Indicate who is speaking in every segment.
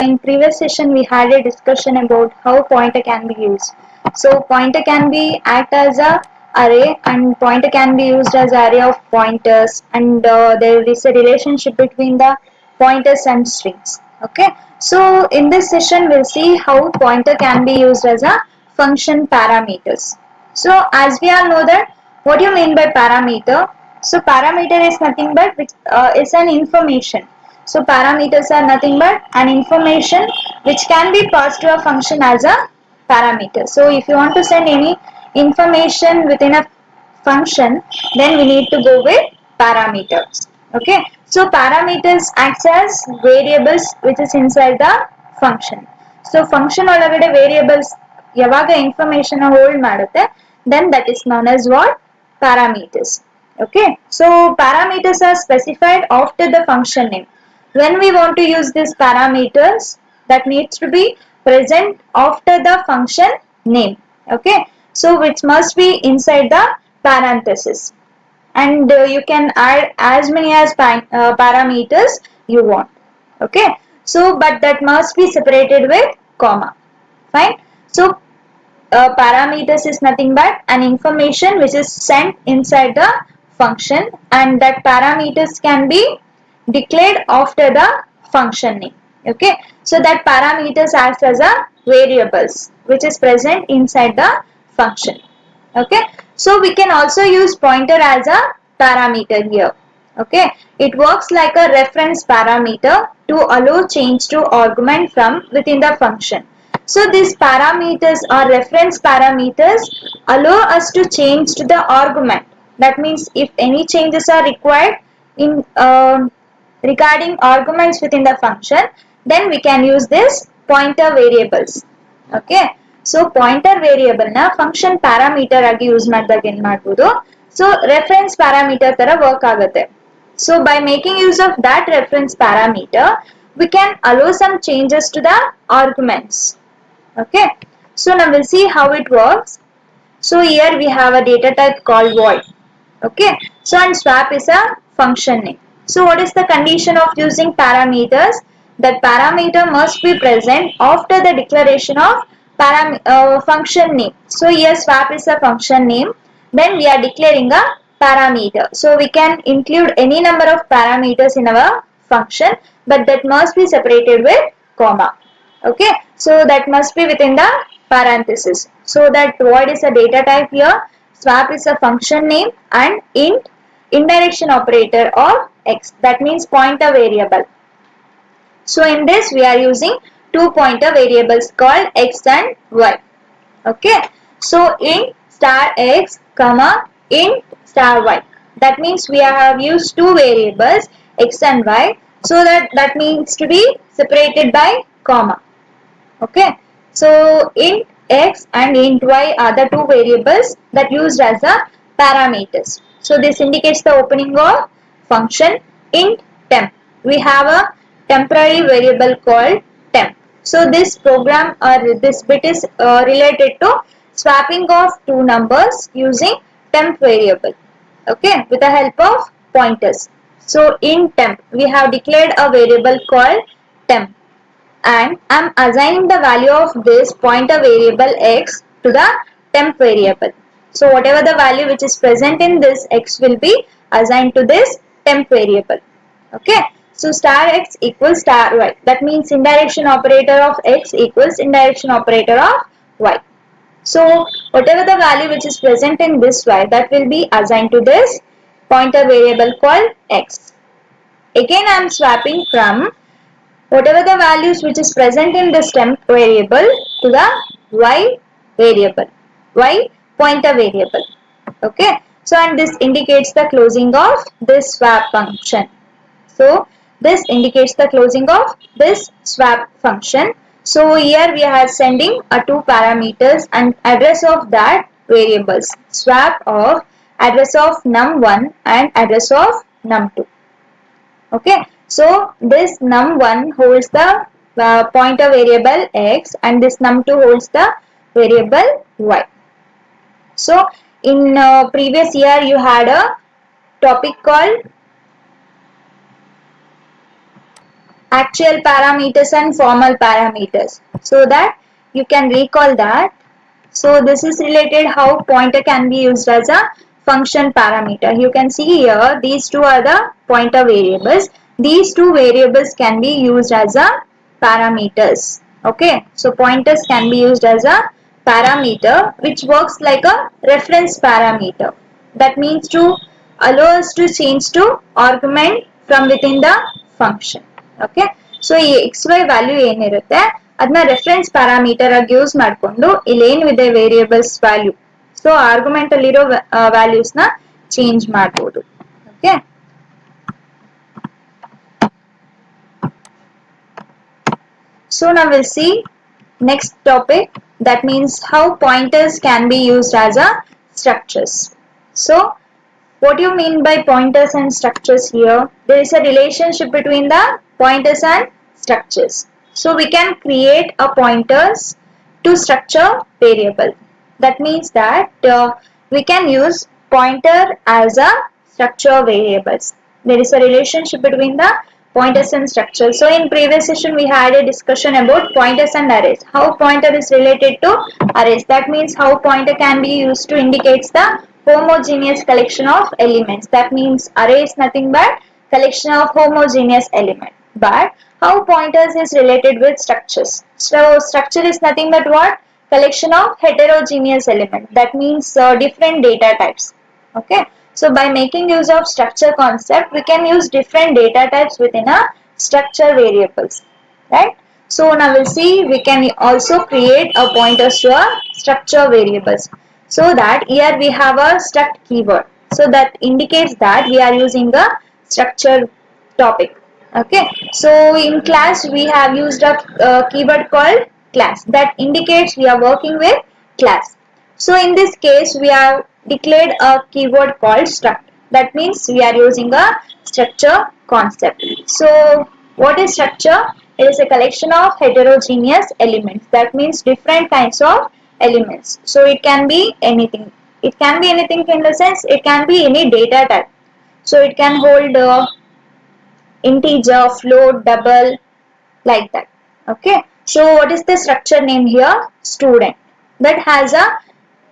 Speaker 1: In previous session we had a discussion about how pointer can be used. So pointer can be act as a array, and pointer can be used as array of pointers, and there is a relationship between the pointers and strings. Okay, so in this session we'll see how pointer can be used as a function parameters. So as we all know that what do you mean by parameter? So parameter is nothing but which is an information. So parameters are nothing but an information which can be passed to a function as a parameter. So if you want to send any information within a function, then we need to go with parameters. Okay. So parameters acts as variables which is inside the function. So function ಒಳಗಡೆ variables ಯಾವಾಗ information hold ಮಾಡುತ್ತೆ, then that is known as what? Parameters. Okay. So parameters are specified after the function name. When we want to use these parameters, that needs to be present after the function name. Okay, so which must be inside the parenthesis, and you can add as many as parameters you want. Okay, so but that must be separated with comma. Fine. So parameters is nothing but an information which is sent inside the function, and that parameters can be declared after the function name. Okay, so that parameters acts as a variables which is present inside the function. Okay, so we can also use pointer as a parameter here. Okay, it works like a reference parameter to allow change to argument from within the function. So these parameters or reference parameters allow us to change to the argument. That means if any changes are required in regarding arguments within the function, then we can use this pointer variables. Okay, so pointer variable na function parameter agi use ಮಾಡಿದಾಗ ಏನು ಮಾಡಬಹುದು? So reference parameter ತರ work ಆಗುತ್ತೆ. So by making use of that reference parameter, we can allow some changes to the arguments. Okay, so now we'll see how it works. So here we have a data type called void. Okay, so and swap is a function name. So what is the condition of using parameters? That parameter must be present after the declaration of function name. So here swap is a function name, then we are declaring a parameter. So we can include any number of parameters in our function, but that must be separated with comma. Okay, so that must be within the parenthesis. So that void is a data type here, swap is a function name, and int indirection operator of x, that means pointer variable. So in this we are using two pointer variables called x and y. Okay, so int star x comma int star y, that means we have used two variables x and y, so that means to be separated by comma. Okay, so int x and int y are the two variables that used as a parameters. So this indicates the opening of function int temp. We have a temporary variable called temp. So this program or this bit is related to swapping of two numbers using temp variable. Okay, with the help of pointers. So in temp we have declared a variable called temp, and I am assigning the value of this pointer variable x to the temp variable. So whatever the value which is present in this x will be assigned to this temp variable. Okay, so star x equals star y, that means indirection operator of x equals indirection operator of y. So whatever the value which is present in this y, that will be assigned to this pointer variable called x. Again I am swapping from whatever the values which is present in this temp variable to the y variable, y pointer variable. Okay, so and this indicates the closing of this swap function. So this indicates the closing of this swap function. So here we are sending a two parameters and address of that variables, swap of address of num1 and address of num2. Okay, so this num1 holds the pointer variable x, and this num2 holds the variable y. So in previous year you had a topic called actual parameters and formal parameters, so that you can recall that. So this is related how pointer can be used as a function parameter. You can see here these two are the pointer variables. These two variables can be used as a parameters. Okay, so pointers can be used as a parameter which works like a reference parameter. That means to allow us to change to argument from within the function. Okay, so ಈ xy value ಏನಿರುತ್ತೆ ಅದನ್ನ reference parameter ಆಗಿ use ಮಾಡಿಕೊಂಡು ಇಲ್ಲಿ ಏನಿದೆ variables value, so argument ಅಲ್ಲಿರೋ values ನ change ಮಾಡಬಹುದು. Okay, so now we'll see next topic, that means how pointers can be used as a structures. So what do you mean by pointers and structures here? There is a relationship between the pointers and structures. So we can create a pointers to structure variable. That means that we can use pointer as a structure variables. There is a relationship between the pointers and structures. So in previous session we had a discussion about pointers and arrays. How pointer is related to arrays. That means how pointer can be used to indicate the homogeneous collection of elements. That means array is nothing but collection of homogeneous elements. But how pointers is related with structures. So structure is nothing but what? Collection of heterogeneous elements. That means different data types. Okay, so by making use of structure concept we can use different data types within a structure variables, right? So now we'll see we can also create a pointers to a structure variables. So that here we have a struct keyword, so that indicates that we are using a structure topic. Okay, so in class we have used a keyword called class, that indicates we are working with class. So in this case we have declared a keyword called struct. That means we are using a structure concept. So what is structure? It is a collection of heterogeneous elements. That means different kinds of elements. So it can be anything. It can be anything in the sense it can be any data type. So it can hold integer, float, double, like that. Okay, so what is the structure name here? Student. That has a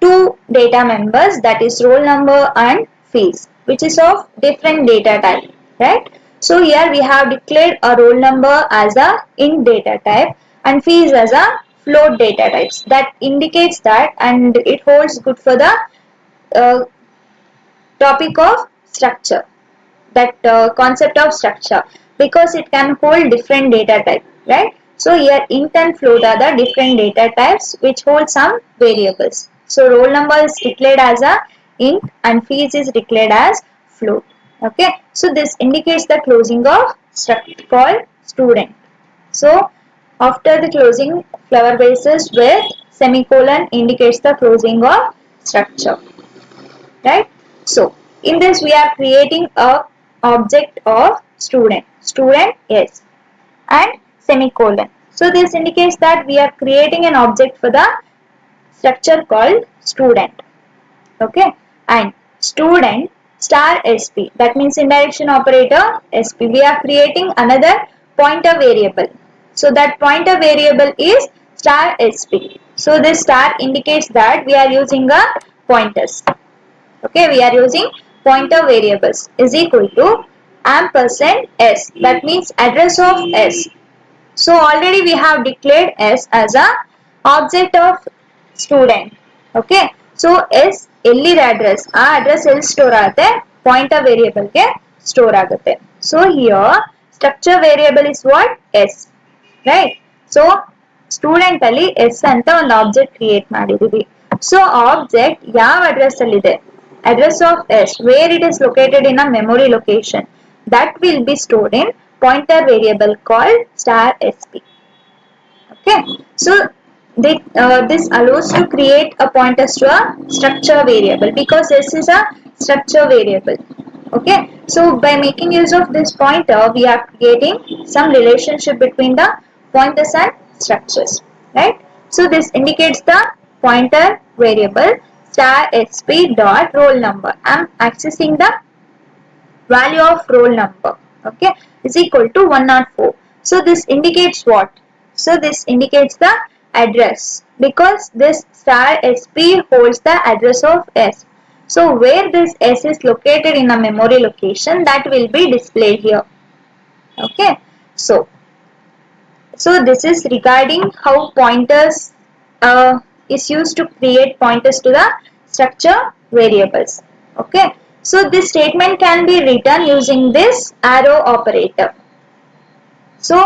Speaker 1: two data members, that is roll number and fees, which is of different data type, right? So here we have declared a roll number as a int data type and fees as a float data types. That indicates that, and it holds good for the topic of structure, that concept of structure, because it can hold different data type, right? So here int and float are the different data types which hold some variables. So roll number is declared as a int and fees is declared as float. Okay, so this indicates the closing of struct called student. So after the closing, flower basis with semicolon indicates the closing of structure, right? So in this we are creating a object of student. Student, yes, and semicolon. So this indicates that we are creating an object for the structure called student. Okay, and student star sp, that means indirection operator sp, we are creating another pointer variable. So that pointer variable is star sp. So this star indicates that we are using a pointers. Okay, we are using pointer variables is equal to ampersand s, that means address of s. So already we have declared s as a object of student. Okay, so s ಎಲ್ಲಿದೆ address, ಆ address ಎಲ್ಲಿ store ಆಗುತ್ತೆ? Pointer variable ಗೆ store ಆಗುತ್ತೆ. So here structure variable is what? S, right? So student ಅಲ್ಲಿ S ಅಂತ ಒಂದು object create ಮಾಡಿದೀವಿ. ಸೊ ಆಬ್ಜೆಕ್ಟ್ ಯಾವ ಅಡ್ರೆಸ್ ಅಲ್ಲಿ ಇದೆ? Address of s, where it is located in a memory location, that will be stored in pointer variable called star sp. Okay, so this allows to create a pointers to a structure variable because s is a structure variable. Okay, so by making use of this pointer we are creating some relationship between the pointers and structures, right? So this indicates the pointer variable star sp dot roll number. I am accessing the value of roll number, okay, is equal to 104. So this indicates what? So this indicates the address, because this star SP holds the address of S. So where this S is located in a memory location, that will be displayed here. Okay. So this is regarding how pointers is used to create pointers to the structure variables. Okay. So this statement can be written using this arrow operator. So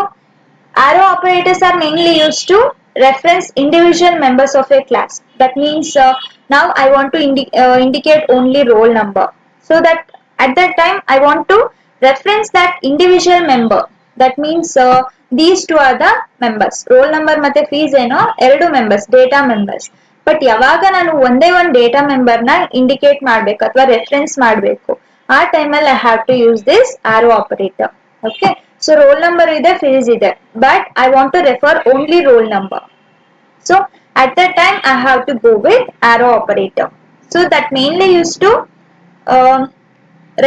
Speaker 1: arrow operators are mainly used to reference individual members of a class. That means now I want to indicate only roll number. So that at that time I want to reference that individual member. That means these two are the members. Roll number ಮತ್ತೆ fees ಏನೋ ಎರಡು members, data members. But ಯಾವಾಗ ನಾನು ಒಂದೇ ಒಂದು data ಮೆಂಬರ್ನ indicate ಮಾಡಬೇಕು ಅಥವಾ reference ಮಾಡಬೇಕು, ಆ ಟೈಮಲ್ಲಿ I have to use this arrow operator. Okay. So roll number ಇದೆ, fees ಇದೆ, but I want to refer only roll number. So at that time I have to go with arrow operator. So that mainly used to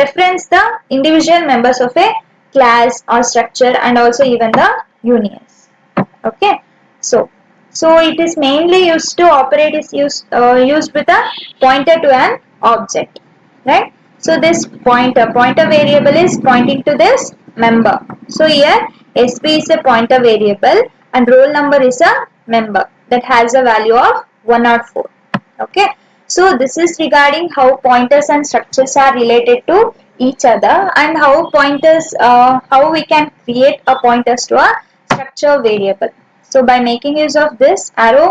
Speaker 1: reference the individual members of a class or structure and also even the unions. Okay. So it is mainly used to operate is used with a pointer to an object, right? So this pointer variable is pointing to this member. So here SP is a pointer variable and roll number is a member that has a value of 104. Okay. So this is regarding how pointers and structures are related to each other and how pointers how we can create a pointers to a structure variable. So by making use of this arrow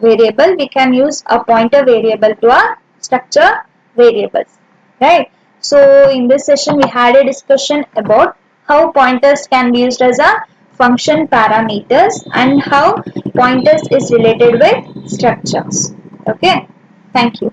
Speaker 1: variable, we can use a pointer variable to a structure variables, right? So in this session we had a discussion about how pointers can be used as a function parameters and how pointers is related with structures. Okay, thank you.